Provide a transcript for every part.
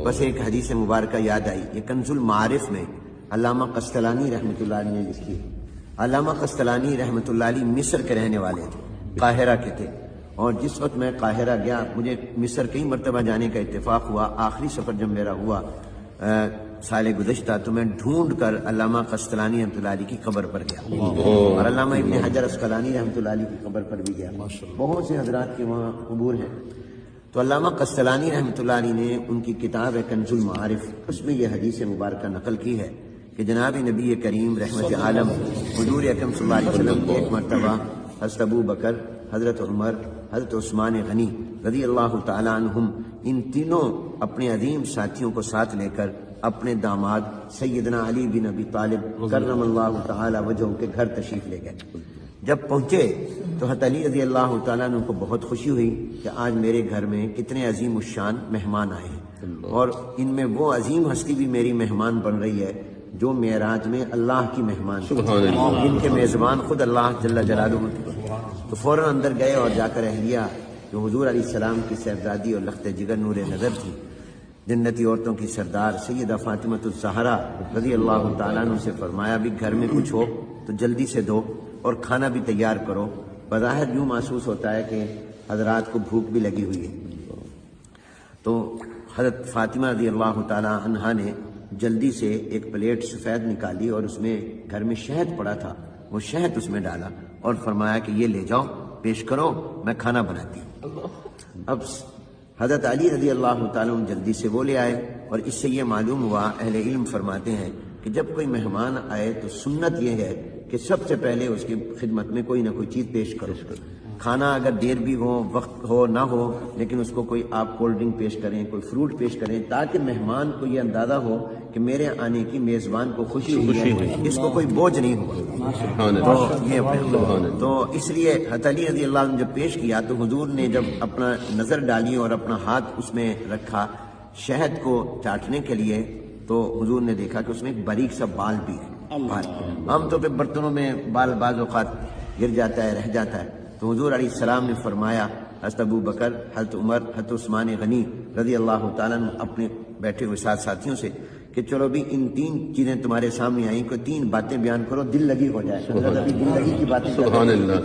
بس ایک حدیث مبارکہ یاد آئی، یہ کنز المعارف میں علامہ قسطلانی رحمۃ اللہ علیہ نے لکھی ہے۔ علامہ قسطلانی رحمۃ اللہ علیہ مصر کے رہنے والے تھے، قاہرہ کے تھے، اور جس وقت میں قاہرہ گیا، مجھے مصر کئی مرتبہ جانے کا اتفاق ہوا، آخری سفر جب میرا ہوا سال گزشتہ، تو میں ڈھونڈ کر علامہ قسطلانی رحمۃ اللہ علیہ کی قبر پر گیا، اور علامہ ابن حجر عسقلانی رحمۃ اللہ علیہ کی قبر پر بھی گیا۔ بہت سے حضرات کے وہاں قبور ہیں۔ تو علامہ قسطلانی رحمۃ اللہ علیہ نے ان کی کتاب ہے کنز المعارف، اس میں یہ حدیث مبارکہ نقل کی ہے کہ جناب نبی کریم رحمت عالم حضور اکرم صلی اللہ علیہ وسلم ایک مرتبہ حضرت ابو بکر، حضرت عمر، حضرت عثمان غنی رضی اللہ تعالی عنہم، ان تینوں اپنے عظیم ساتھیوں کو ساتھ لے کر اپنے داماد سیدنا علی بن ابی طالب کرم اللہ تعالی وجہہ کے گھر تشریف لے گئے۔ جب پہنچے تو حضرت علی رضی اللہ تعالیٰ عنہ کو بہت خوشی ہوئی کہ آج میرے گھر میں کتنے عظیم الشان مہمان آئے ہیں، اور ان میں وہ عظیم ہستی بھی میری مہمان بن رہی ہے جو معراج میں اللہ کی مہمان، جن کے میزبان خود اللہ جل جلالہ تھے۔ تو فوراً اندر گئے اور جا کر اہلیہ جو حضور علیہ السلام کی صاحبزادی اور لخت جگر نور نظر تھی، جنتی عورتوں کی سردار سیدہ فاطمہ الزہرا رضی اللہ تعالیٰ عنہ سے فرمایا بھی گھر میں کچھ ہو تو جلدی سے دو اور کھانا بھی تیار کرو۔ بظاہر یوں محسوس ہوتا ہے کہ حضرات کو بھوک بھی لگی ہوئی ہے۔ تو حضرت فاطمہ رضی اللہ تعالیٰ عنہا نے جلدی سے ایک پلیٹ سفید نکالی اور اس میں گھر میں شہد پڑا تھا، وہ شہد اس میں ڈالا اور فرمایا کہ یہ لے جاؤ، پیش کرو، میں کھانا بناتی ہوں۔ اب حضرت علی رضی اللہ تعالیٰ عنہ جلدی سے وہ لے آئے، اور اس سے یہ معلوم ہوا، اہل علم فرماتے ہیں کہ جب کوئی مہمان آئے تو سنت یہ ہے کہ سب سے پہلے اس کی خدمت میں کوئی نہ کوئی چیز پیش کرو۔ کھانا اگر دیر بھی ہو، وقت ہو نہ ہو، لیکن اس کو کوئی آپ کولڈ ڈرنک پیش کریں، کوئی فروٹ پیش کریں، تاکہ مہمان کو یہ اندازہ ہو کہ میرے آنے کی میزبان کو خوشی ہوئی ہے، اس کو کوئی بوجھ نہیں ہوا۔ تو اس لیے حضرت علی رضی اللہ عنہ جب پیش کیا تو حضور نے جب اپنا نظر ڈالی اور اپنا ہاتھ اس میں رکھا شہد کو چاٹنے کے لیے، تو حضور نے دیکھا کہ اس میں ایک باریک سا بال بھی ہے۔ عام طور پہ برتنوں میں بال بعض اوقات گر جاتا ہے، رہ جاتا ہے، تو حضور علیہ السلام نے فرمایا حضرت ابو بکر، حضرت عمر، حضرت عثمان غنی رضی اللہ تعالیٰ عنہ اپنے بیٹھے ہوئے ساتھ ساتھیوں سے کہ چلو بھی ان تین چیزیں تمہارے سامنے آئیں، کوئی تین باتیں بیان کرو، دل لگی ہو جائے۔ ابھی دل لگی کی باتیں،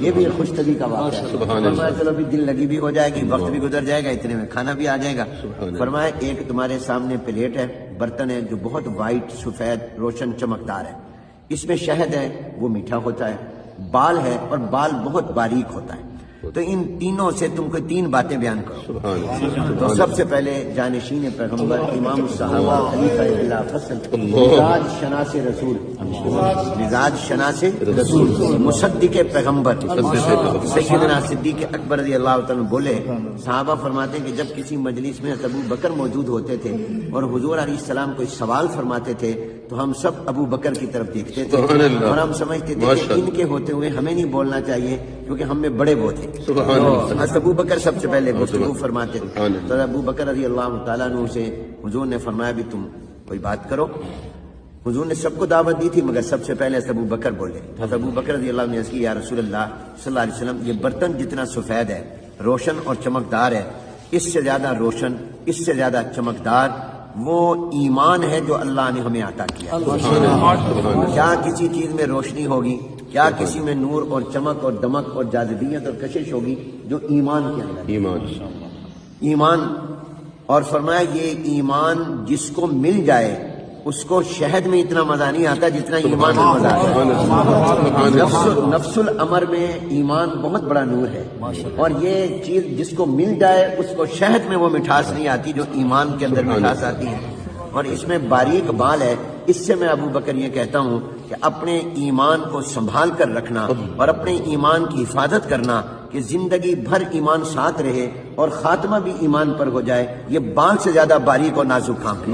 یہ بھی خوش طبی کا واقعہ ہے۔ فرمایا چلو بھی دل لگی بھی ہو جائے گی، وقت بھی گزر جائے گا، اتنے میں کھانا بھی آ جائے گا۔ فرمایا ایک تمہارے سامنے پلیٹ ہے، برتن ہے جو بہت وائٹ، سفید، روشن، چمکدار ہے، اس میں شہد ہے، وہ میٹھا ہوتا ہے، بال ہے اور بال بہت باریک ہوتا ہے، تو ان تینوں سے تم کو تین باتیں بیان کرو۔ تو سب سے پہلے جانشین پیغمبر، امام الصحابہ، خلیفہ خلافت، مزاج شناس رسول، مزاج شناس رسول، مصدق پیغمبر سیدنا صدیق اکبر رضی اللہ تعالیٰ بولے، صحابہ فرماتے ہیں کہ جب کسی مجلس میں ابو بکر موجود ہوتے تھے اور حضور علیہ السلام کوئی سوال فرماتے تھے تو ہم سب ابو بکر کی طرف دیکھتے تھے اور ہم سمجھتے تھے کہ ان کے ہوتے ہوئے ہمیں نہیں بولنا چاہیے کیونکہ ہم میں بڑے وہ تھے۔ حضرت ابو بکر سب سے پہلے گفتگو فرماتے تھے، تو ابو بکر رضی اللہ تعالیٰ عنہ سے حضور نے فرمایا بھی تم کوئی بات کرو۔ حضور نے سب کو دعوت دی تھی مگر سب سے پہلے ابو بکر بولے۔ حضرت ابو بکر رضی اللہ عنہ نے عرض کی، یا رسول اللہ صلی اللہ علیہ وسلم، یہ برتن جتنا سفید ہے، روشن اور چمکدار ہے، اس سے زیادہ روشن، اس سے زیادہ چمکدار وہ ایمان ہے جو اللہ نے ہمیں عطا کیا۔ کیا کسی چیز میں روشنی ہوگی، کیا کسی میں نور اور چمک اور دمک اور جاذبیت اور کشش ہوگی جو ایمان کے اندر ایمان۔ اور فرمایا یہ ایمان جس کو مل جائے اس کو شہد میں اتنا مزہ نہیں آتا جتنا ایمان میں مزہ آتا ہے۔ نفس الامر میں ایمان بہت بڑا نور ہے، اور یہ چیز جس کو مل جائے اس کو شہد میں وہ مٹھاس نہیں آتی جو ایمان کے اندر مٹھاس آتی ہے۔ اور اس میں باریک بال ہے، اس سے میں ابو بکر یہ کہتا ہوں کہ اپنے ایمان کو سنبھال کر رکھنا اور اپنے ایمان کی حفاظت کرنا کہ زندگی بھر ایمان ساتھ رہے اور خاتمہ بھی ایمان پر ہو جائے، یہ بال سے زیادہ باریک اور نازک کام ہے۔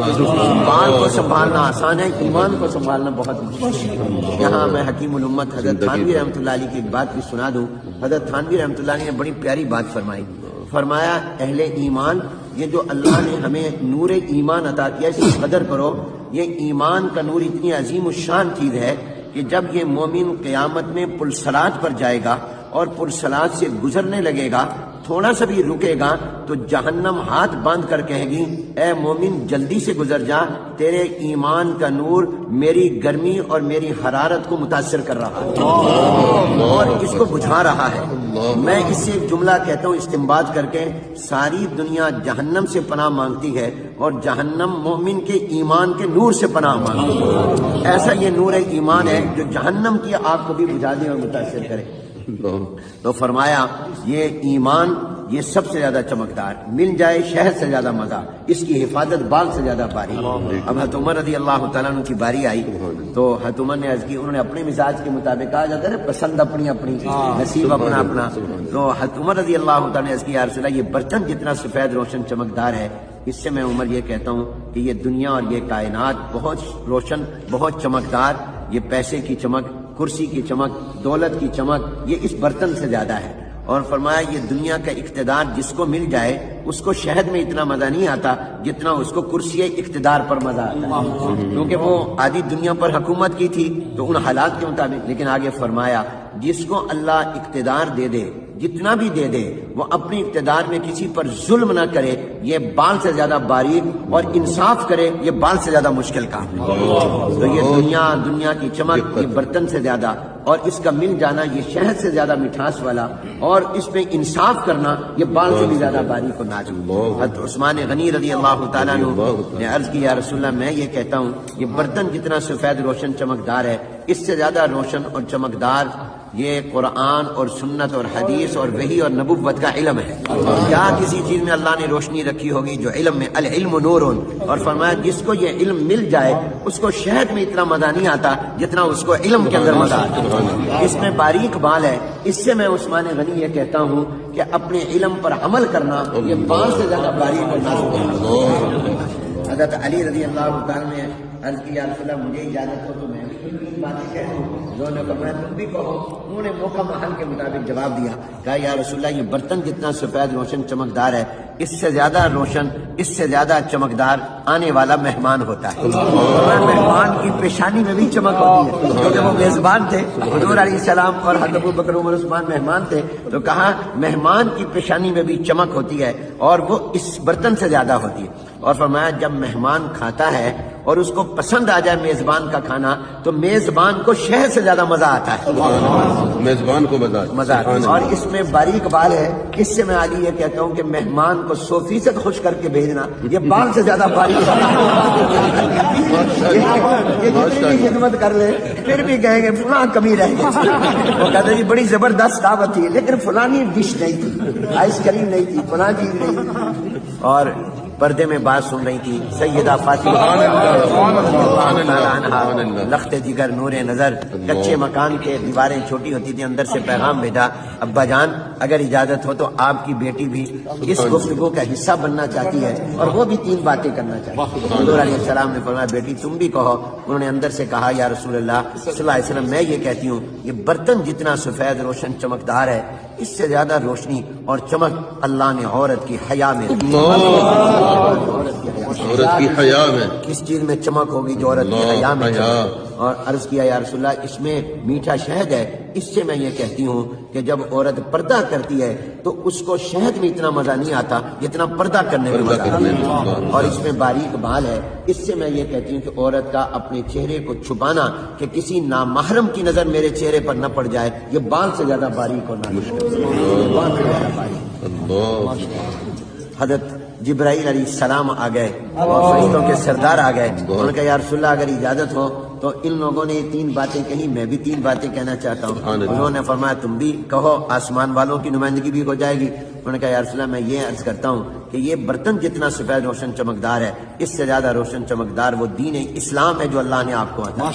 بال کو سنبھالنا آسان ہے، ایمان کو سنبھالنا بہت مشکل ہے۔ یہاں میں حکیم الامت حضرت تھانوی رحمۃ اللہ علیہ کی ایک بات بھی سنا دوں۔ حضرت تھانوی رحمۃ اللہ علیہ نے بڑی پیاری بات فرمائی، فرمایا اہل ایمان، یہ جو اللہ نے ہمیں نور ایمان عطا کیا اس کی قدر کرو۔ یہ ایمان کا نور اتنی عظیم الشان چیز ہے کہ جب یہ مومن قیامت میں پرصلات پر جائے گا اور پرصلات سے گزرنے لگے گا تھوڑا سا بھی رکے گا تو جہنم ہاتھ باندھ کر کہے گی اے مومن جلدی سے گزر جا، تیرے ایمان کا نور میری گرمی اور میری حرارت کو متاثر کر رہا ہے اور اس کو بجھا رہا ہے۔ میں اس سے ایک جملہ کہتا ہوں استنباط کر کے، ساری دنیا جہنم سے پناہ مانگتی ہے اور جہنم مومن کے ایمان کے نور سے پناہ مانگتی ہے۔ ایسا یہ نور ایمان ہے جو جہنم کی آگ کو بھی بجھا دے اور متاثر کرے۔ تو فرمایا یہ ایمان یہ سب سے زیادہ چمکدار، مل جائے شہد سے زیادہ مزہ، اس کی حفاظت بال سے زیادہ باری۔ اب حضرت عمر رضی اللہ تعالیٰ عنہ کی باری آئی تو حضرت عمر نے عرض کی، انہوں نے اپنے مزاج کے مطابق، کہا جاتا ہے نا پسند اپنی اپنی، نصیب اپنا اپنا، تو حضرت عمر رضی اللہ تعالیٰ نے عرض کی یا رسول اللہ یہ برتن جتنا سفید روشن چمکدار ہے، اس سے میں عمر یہ کہتا ہوں کہ یہ دنیا اور یہ کائنات بہت روشن، بہت چمکدار، یہ پیسے کی چمک، کرسی کی چمک، دولت کی چمک یہ اس برتن سے زیادہ ہے۔ اور فرمایا یہ دنیا کا اقتدار جس کو مل جائے اس کو شہد میں اتنا مزہ نہیں آتا جتنا اس کو کرسی اقتدار پر مزہ آتا ہے، کیونکہ وہ آدھی دنیا پر حکومت کی تھی تو ان حالات کے مطابق۔ لیکن آگے فرمایا جس کو اللہ اقتدار دے دے، جتنا بھی دے دے، وہ اپنے اقتدار میں کسی پر ظلم نہ کرے، یہ بال سے زیادہ باریک، اور انصاف کرے یہ بال سے زیادہ مشکل کام ہے۔ تو یہ دنیا کی چمک یہ برتن سے زیادہ، اور اس کا مل جانا یہ شہد سے زیادہ مٹھاس والا، اور اس میں انصاف کرنا یہ بال سے بھی زیادہ باریک و نازک۔ حضرت عثمان غنی رضی اللہ تعالیٰ عنہ نے عرض کی یا رسول اللہ میں یہ کہتا ہوں یہ برتن جتنا سفید روشن چمکدار ہے، اس سے زیادہ روشن اور چمکدار یہ قرآن اور سنت اور حدیث اور وحی اور نبوت کا علم ہے۔ کیا کسی چیز میں اللہ نے روشنی رکھی ہوگی جو علم میں، العلم نور، اور فرمایا جس کو یہ علم مل جائے اس کو شہد میں اتنا مزہ نہیں آتا جتنا اس کو علم کے اندر مزہ آتا۔ اس میں باریک بال ہے، اس سے میں عثمان غنی یہ کہتا ہوں کہ اپنے علم پر عمل کرنا یہ بال سے زیادہ باریک اور نازک ہے۔ حضرت علی رضی اللہ تعالیٰ نے عرض کی یا رسول اللہ مجھے اجازت ہو تو میں بھی باتیں کہوں، انہوں نے فرمایا تم بھی کہو۔ انہوں نے موقع محل کے مطابق جواب دیا، کہا یا رسول اللہ یہ برتن جتنا سفید روشن چمکدار ہے، اس سے زیادہ روشن، اس سے زیادہ چمکدار آنے والا مہمان ہوتا ہے۔ مہمان کی پیشانی میں بھی چمک ہوتی ہے، کیونکہ وہ میزبان تھے، حضور علیہ السلام اور حضرت ابوبکر عمر عثمان مہمان تھے، تو کہا مہمان کی پیشانی میں بھی چمک ہوتی ہے اور وہ اس برتن سے زیادہ ہوتی ہے۔ اور فرمایا جب مہمان کھاتا ہے اور اس کو پسند آ جائے میزبان کا کھانا تو میزبان کو شہد سے زیادہ مزہ آتا ہے، میزبان کو مزہ آتا ہے۔ اور اس میں باریک بال ہے، اس سے میں علی یہ کہتا ہوں کہ مہمان کو 100% خوش کر کے بھیجنا یہ بال سے زیادہ باریک ہے۔ یہ جتنی بھی خدمت کر لے پھر بھی کہیں گے فلاں کمی رہ گئی، وہ کہتے جی بڑی زبردست دعوت تھی لیکن فلانی ڈش نہیں تھی، آئس کریم نہیں تھی، فلاں چیز نہیں تھی۔ اور پردے میں بات سن رہی تھی سیدہ فاطمہ لخت جگر نور نظر، کچے مکان کے دیواریں چھوٹی ہوتی تھی، اندر سے پیغام بھیجا ابا جان اگر اجازت ہو تو آپ کی بیٹی بھی اس گفتگو کا حصہ بننا چاہتی ہے اور وہ بھی 3 باتیں کرنا چاہتی ہے۔ حضور علیہ السلام نے فرمایا بیٹی تم بھی کہو۔ انہوں نے اندر سے کہا یا رسول اللہ صلی اللہ علیہ وسلم میں یہ کہتی ہوں یہ برتن جتنا سفید روشن چمکدار ہے اس سے زیادہ روشنی اور چمک اللہ نے عورت کی حیا میں، عورت کی حیا میں، کس چیز میں چمک ہوگی جو عورت کی حیا میں چمک۔ اور عرض کیا یا رسول اللہ اس میں میٹھا شہد ہے، اس سے میں یہ کہتی ہوں کہ جب عورت پردہ کرتی ہے تو اس کو شہد میں اتنا مزہ نہیں آتا جتنا پردہ کرنے میں مزہ آتا ہے۔ اور اس میں باریک بال ہے، اس سے میں یہ کہتی ہوں کہ عورت کا اپنے چہرے کو چھپانا کہ کسی نامحرم کی نظر میرے چہرے پر نہ پڑ جائے یہ بال سے زیادہ باریک اور نازک ہے۔ حضرت جبرائیل علیہ السلام آ گئے اور فرشتوں کے سردار آ گئے، انہوں نے کہا یا رسول اللہ اگر اجازت ہو تو ان لوگوں نے 3 باتیں کہی، میں بھی 3 باتیں کہنا چاہتا ہوں۔ انہوں نے فرمایا تم بھی کہو، آسمان والوں کی نمائندگی بھی ہو جائے گی۔ انہوں نے کہا یا رسول اللہ میں یہ عرض کرتا ہوں کہ یہ برتن جتنا سفید روشن چمکدار ہے اس سے زیادہ روشن چمکدار وہ دین اسلام ہے جو اللہ نے آپ کو عطا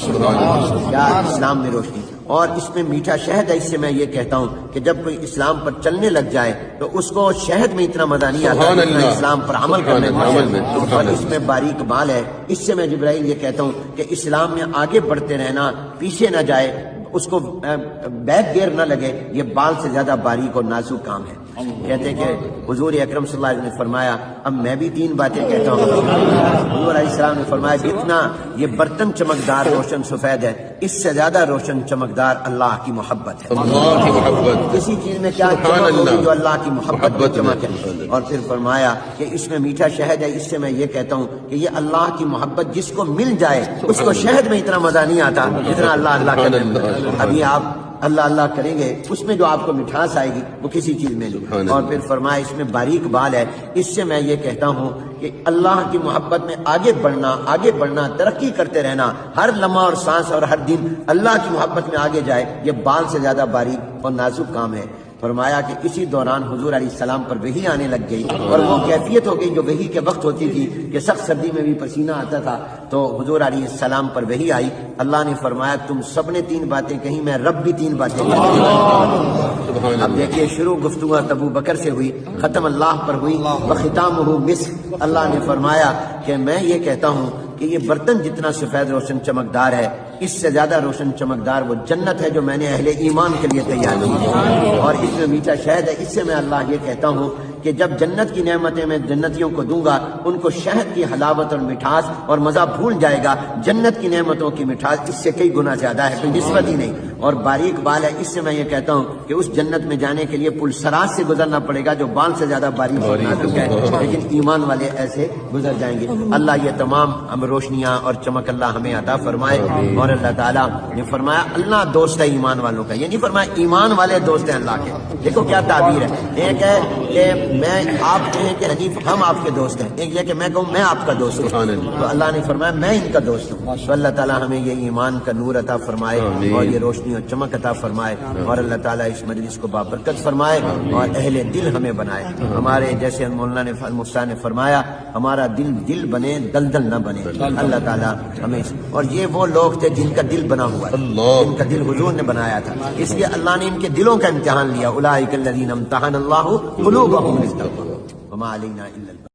کیا، اسلام میں روشنی، اور اس میں میٹھا شہد ہے۔ اس سے میں یہ کہتا ہوں کہ جب کوئی اسلام پر چلنے لگ جائے تو اس کو شہد میں اتنا مزہ نہیں آتا جتنا اسلام پر عمل کرنے میں، اور اس میں باریک بال ہے۔ اس سے میں جبرائیل یہ کہتا ہوں کہ اسلام میں آگے بڑھتے رہنا، پیچھے نہ جائے، اس کو بیک گیئر نہ لگے، یہ بال سے زیادہ باریک اور نازک کام ہے۔ کہتے ہیں کہ حضور اکرم صلی اللہ علیہ وسلم نے فرمایا اب میں بھی 3 باتیں کہتا ہوں۔ حضور علیہ السلام نے فرمایا جتنا یہ برتن چمکدار روشن سفید ہے اس سے زیادہ روشن چمکدار اللہ کی محبت ہے. اللہ کی محبت. کسی چیز میں کیا چمک ہوگی جو اللہ کی محبت میں چمک ہے. اور پھر فرمایا کہ اس میں میٹھا شہد ہے. اس سے میں یہ کہتا ہوں کہ یہ اللہ کی محبت جس کو مل جائے اس کو شہد میں اتنا مزہ نہیں آتا جتنا اللہ اللہ کرنے میں. ابھی آپ اللہ اللہ کریں گے اس میں جو آپ کو مٹھاس آئے گی وہ کسی چیز میں نہیں. اور پھر فرمایا اس میں باریک بال ہے. اس سے میں یہ کہتا ہوں کہ اللہ کی محبت میں آگے بڑھنا ترقی کرتے رہنا ہر لمحہ اور سانس اور ہر دن اللہ کی محبت میں آگے جائے یہ بال سے زیادہ باریک اور نازک کام ہے. فرمایا کہ اسی دوران حضور علیہ السلام پر وحی آنے لگ گئی اور وہ کیفیت ہو گئی جو وحی کے وقت ہوتی تھی کہ سخت سردی میں بھی پسینہ آتا تھا. تو حضور علیہ السلام پر وحی آئی. اللہ نے فرمایا تم سب نے 3 باتیں کہیں میں رب بھی 3 باتیں کہیں. اب دیکھیے شروع گفتگو ابو بکر سے ہوئی ختم اللہ پر ہوئی وختامہ مسک. اللہ نے فرمایا کہ میں یہ کہتا ہوں کہ یہ برتن جتنا سفید روشن چمکدار ہے اس سے زیادہ روشن چمکدار وہ جنت ہے جو میں نے اہل ایمان کے لیے تیار کی ہے. اور اس میں میٹھا شہد ہے. اس سے میں اللہ یہ کہتا ہوں کہ جب جنت کی نعمتیں میں جنتیوں کو دوں گا ان کو شہد کی حلاوت اور مٹھاس اور مزہ بھول جائے گا. جنت کی نعمتوں کی مٹھاس اس سے کئی گنا زیادہ ہے کوئی نسبت ہی نہیں. اور باریک بال ہے. اس سے میں یہ کہتا ہوں کہ اس جنت میں جانے کے لیے پل سراج سے گزرنا پڑے گا جو بال سے زیادہ باریک اور نازک ہے لیکن ایمان والے ایسے گزر جائیں گے. اللہ یہ تمام ہم روشنیاں اور چمک اللہ ہمیں عطا فرمائے. اور اللہ تعالیٰ نے فرمایا اللہ دوست ہے ایمان والوں کا. یہ نہیں فرمایا ایمان والے دوست ہیں اللہ کے. دیکھو کیا تعبیر ہے. ایک ہے کہ میں آپ کہیں کہ حنیف ہم آپ کے دوست ہیں. ایک یہ کہ میں کہوں میں آپ کا دوست ہوں. تو اللہ نے فرمایا میں ان کا دوست ہوں. تو اللہ تعالیٰ ہمیں یہ ایمان کا نور عطا فرمائے اور یہ روشنی اور چمک عطا فرمائے. اور اللہ تعالیٰ اس مجلس کو بابرکت فرمائے اور اہل دل ہمیں بنائے. ہمارے جیسے مولانا مفتی نے فرمایا ہمارا دل بنے دلدل نہ بنے. اللہ تعالیٰ ہمیں اور یہ وہ لوگ تھے جن کا دل بنا ہوا ہے جن کا دل حضور نے بنایا تھا. اس لیے اللہ نے ان کے دلوں کا امتحان لیا. اولئک الذین امتحن اللہ قلوبہم للتقوی وما علینا الا